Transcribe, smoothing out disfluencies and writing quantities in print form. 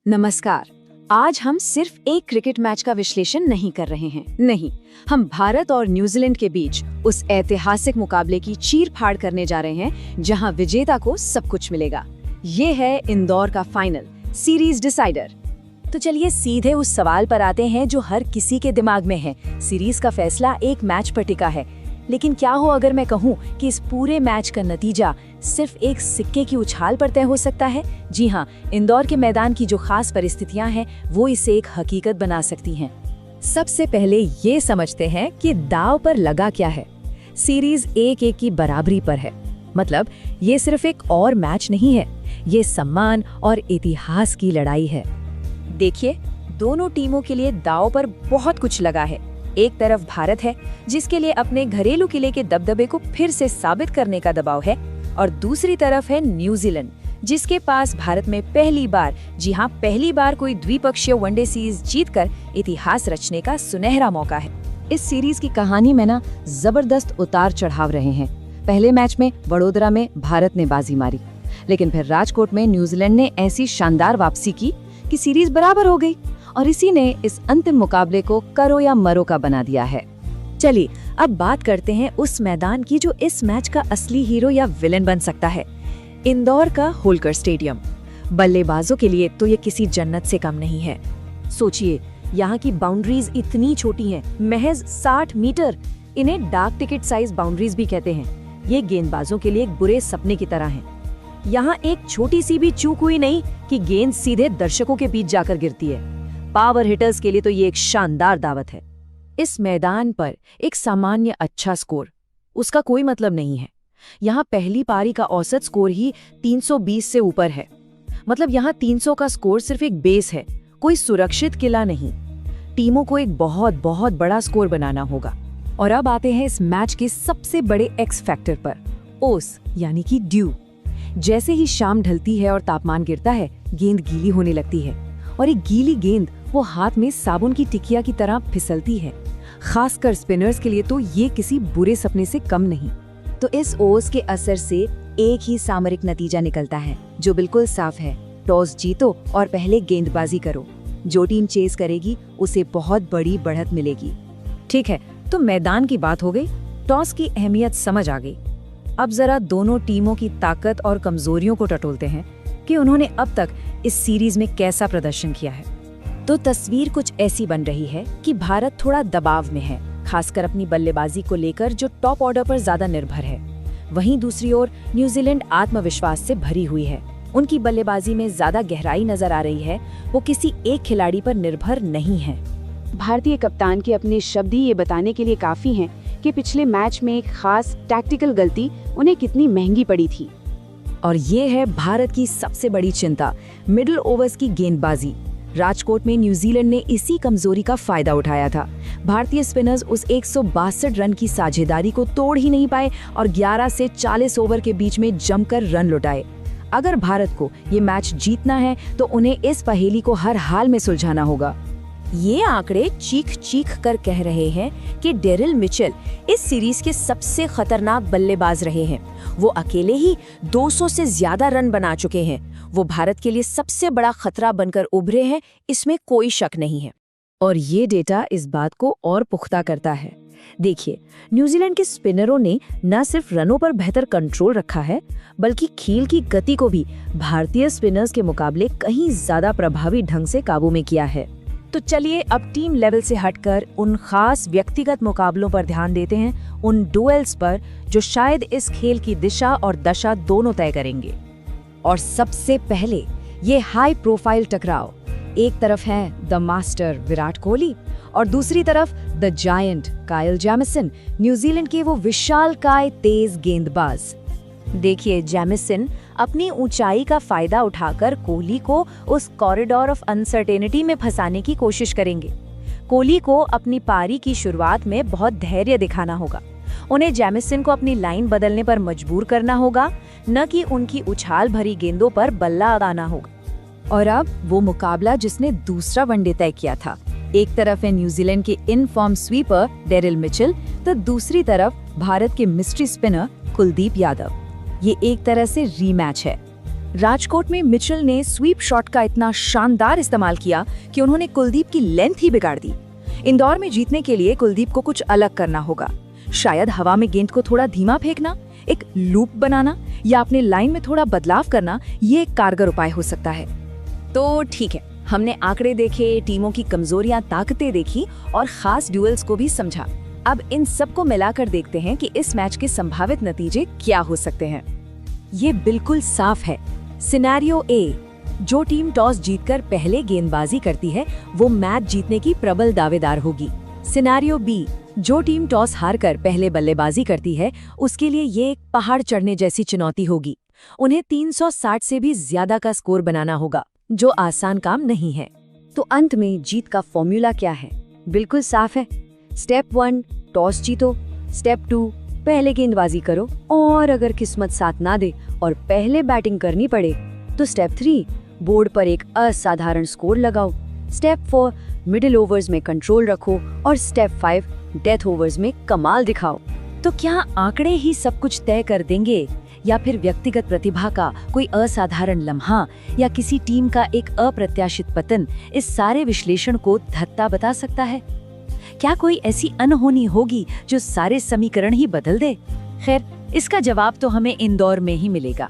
नमस्कार। आज हम सिर्फ एक क्रिकेट मैच का विश्लेषण नहीं कर रहे हैं। नहीं, हम भारत और न्यूजीलैंड के बीच उस ऐतिहासिक मुकाबले की चीर-फाड़ करने जा रहे हैं जहां विजेता को सब कुछ मिलेगा। ये है इंदौर का फाइनल, सीरीज डिसाइडर। तो चलिए सीधे उस सवाल पर आते हैं जो हर किसी के दिमाग में है। सीरीज का फैसला एक मैच पर टिका है, लेकिन क्या हो अगर मैं कहूं कि इस पूरे मैच का नतीजा सिर्फ एक सिक्के की उछाल पर तय हो सकता है? जी हाँ, इंदौर के मैदान की जो खास परिस्थितियां हैं वो इसे एक हकीकत बना सकती हैं। सबसे पहले ये समझते हैं कि दांव पर लगा क्या है। सीरीज 1-1 की बराबरी पर है, मतलब ये सिर्फ एक और मैच नहीं है, ये सम्मान और इतिहास की लड़ाई है। देखिए, दोनों टीमों के लिए दांव पर बहुत कुछ लगा है। एक तरफ भारत है, जिसके लिए अपने घरेलू किले के दबदबे को फिर से साबित करने का दबाव है, और दूसरी तरफ है न्यूजीलैंड, जिसके पास भारत में पहली बार, जी हाँ पहली बार, कोई द्विपक्षीय वनडे सीरीज जीतकर इतिहास रचने का सुनहरा मौका है। इस सीरीज की कहानी में ना जबरदस्त उतार चढ़ाव रहे हैं। पहले मैच में वडोदरा में भारत ने बाजी मारी, लेकिन फिर राजकोट में न्यूजीलैंड ने ऐसी शानदार वापसी की कि सीरीज बराबर हो गई, और इसी ने इस अंतिम मुकाबले को करो या मरो का बना दिया है। चलिए अब बात करते हैं उस मैदान की जो इस मैच का असली हीरो या विलेन बन सकता है, इंदौर का होलकर स्टेडियम। बल्लेबाजों के लिए तो ये किसी जन्नत से कम नहीं है। सोचिए, यहाँ की बाउंड्रीज इतनी छोटी हैं, महज 60 मीटर। इन्हें डाक टिकट साइज बाउंड्रीज भी कहते हैं। ये गेंदबाजों के लिए एक बुरे सपने की तरह हैं। यहाँ एक छोटी सी भी चूक हुई नहीं कि गेंद सीधे दर्शकों के बीच जाकर गिरती है। पावर हिटर्स के लिए तो ये एक शानदार दावत है। इस मैदान पर एक सामान्य अच्छा स्कोर, उसका कोई मतलब नहीं है। यहाँ पहली पारी का औसत स्कोर ही 320 से ऊपर है। मतलब यहाँ 300 का स्कोर सिर्फ एक बेस है, कोई सुरक्षित किला नहीं। टीमों को एक बहुत बहुत बड़ा स्कोर बनाना होगा। और अब आते हैं इस मैच के सबसे बड़े एक्स फैक्टर पर, ओस यानी कि ड्यू। जैसे ही शाम ढलती है और तापमान गिरता है, गेंद गीली होने लगती है, और एक गीली गेंद वो हाथ में साबुन की टिकिया की तरह फिसलती है। खासकर स्पिनर्स के लिए तो ये किसी बुरे सपने से कम नहीं। तो इस ओस के असर से एक ही सामरिक नतीजा निकलता है, जो बिल्कुल साफ है। टॉस जीतो और पहले गेंदबाजी करो। जो टीम चेस करेगी उसे बहुत बड़ी बढ़त मिलेगी। ठीक है, तो मैदान की बात हो गई, टॉस की अहमियत समझ आ गई। अब जरा दोनों टीमों की ताकत और कमजोरियों को टटोलते हैं कि उन्होंने अब तक इस सीरीज में कैसा प्रदर्शन किया है। तो तस्वीर कुछ ऐसी बन रही है कि भारत थोड़ा दबाव में है, खासकर अपनी बल्लेबाजी को लेकर जो टॉप ऑर्डर पर ज्यादा निर्भर है। वहीं दूसरी ओर न्यूजीलैंड आत्मविश्वास से भरी हुई है। उनकी बल्लेबाजी में ज्यादा गहराई नजर आ रही है, वो किसी एक खिलाड़ी पर निर्भर नहीं है। भारतीय कप्तान के अपने शब्द ही ये बताने के लिए काफी हैं कि पिछले मैच में एक खास टैक्टिकल गलती उन्हें कितनी महंगी पड़ी थी। और ये है भारत की सबसे बड़ी चिंता, मिडिल ओवर्स की गेंदबाजी। राजकोट में न्यूजीलैंड ने इसी कमजोरी का फायदा उठाया था। भारतीय स्पिनर्स उस 162 रन की साझेदारी को तोड़ ही नहीं पाए और 11 से 40 ओवर के बीच में जमकर रन लुटाए। अगर भारत को ये मैच जीतना है तो उन्हें इस पहेली को हर हाल में सुलझाना होगा। ये आंकड़े चीख चीख कर कह रहे हैं कि डेरिल मिचेल इस सीरीज के सबसे खतरनाक बल्लेबाज रहे हैं। वो अकेले ही 200 से ज्यादा रन बना चुके हैं। वो भारत के लिए सबसे बड़ा खतरा बनकर उभरे हैं, इसमें कोई शक नहीं है। और ये डेटा इस बात को और पुख्ता करता है। देखिए, न्यूजीलैंड के स्पिनरों ने न सिर्फ रनों पर बेहतर कंट्रोल रखा है, बल्कि खेल की गति को भी भारतीय स्पिनर्स के मुकाबले कहीं ज्यादा प्रभावी ढंग से काबू में किया है। तो चलिए अब टीम लेवल से हटकर उन खास व्यक्तिगत मुकाबलों पर ध्यान देते हैं, उन डुएल्स पर जो शायद इस खेल की दिशा और दशा दोनों तय करेंगे। और सबसे पहले ये हाई प्रोफाइल टकराव। एक तरफ है द मास्टर विराट कोहली और दूसरी तरफ the giant Kyle Jamieson, New Zealand के वो विशालकाय तेज गेंदबाज। देखिए, जैमिसन अपनी ऊंचाई का फायदा उठाकर कोहली को उस कॉरिडोर ऑफ अनसर्टेनिटी में फंसाने की कोशिश करेंगे। कोहली को अपनी पारी की शुरुआत में बहुत धैर्य दिखाना होगा। उन्हें जैमिसन को अपनी लाइन बदलने पर मजबूर करना होगा, न कि उनकी उछाल भरी गेंदों पर बल्ला लगाना होगा। और अब वो मुकाबला जिसने दूसरा वनडे तय किया था। एक तरफ है न्यूजीलैंड के in form sweeper Daryl Mitchell, तो दूसरी तरफ भारत के मिस्ट्री स्पिनर कुलदीप यादव। ये एक तरह से रीमैच है। राजकोट में मिचेल ने स्वीप शॉट का इतना शानदार इस्तेमाल किया कि उन्होंने कुलदीप की लेंथ ही बिगाड़ दी। इंदौर में जीतने के लिए कुलदीप को कुछ अलग करना होगा। शायद हवा में गेंद को थोड़ा धीमा फेंकना, एक लूप बनाना या अपने लाइन में थोड़ा बदलाव करना, ये एक कारगर उपाय हो सकता है। तो ठीक है, हमने आंकड़े देखे, टीमों की कमजोरियां ताकतें देखी और खास ड्यूल्स को भी समझा। अब इन सबको मिलाकर देखते हैं कि इस मैच के संभावित नतीजे क्या हो सकते हैं। ये बिल्कुल साफ है। सिनेरियो ए, जो टीम टॉस जीतकर पहले गेंदबाजी करती है वो मैच जीतने की प्रबल दावेदार होगी। सिनेरियो बी, जो टीम टॉस हारकर पहले बल्लेबाजी करती है उसके लिए ये एक पहाड़ चढ़ने जैसी चुनौती होगी। उन्हें 360 से भी ज्यादा का स्कोर बनाना होगा, जो आसान काम नहीं है। तो अंत में जीत का फॉर्मूला क्या है? बिल्कुल साफ है। स्टेप 1, टॉस जीतो। स्टेप 2, पहले गेंदबाजी करो, और अगर किस्मत साथ ना दे और पहले बैटिंग करनी पड़े तो स्टेप 3, बोर्ड पर एक असाधारण स्कोर लगाओ। स्टेप 4, मिडिल ओवर्स में कंट्रोल रखो, और स्टेप 5, डेथ ओवर्स में कमाल दिखाओ। तो क्या आंकड़े ही सब कुछ तय कर देंगे, या फिर व्यक्तिगत प्रतिभा का कोई असाधारण लम्हा या किसी टीम का एक अप्रत्याशित पतन इस सारे विश्लेषण को धत्ता बता सकता है? क्या कोई ऐसी अनहोनी होगी जो सारे समीकरण ही बदल दे? खैर, इसका जवाब तो हमें इंदौर में ही मिलेगा।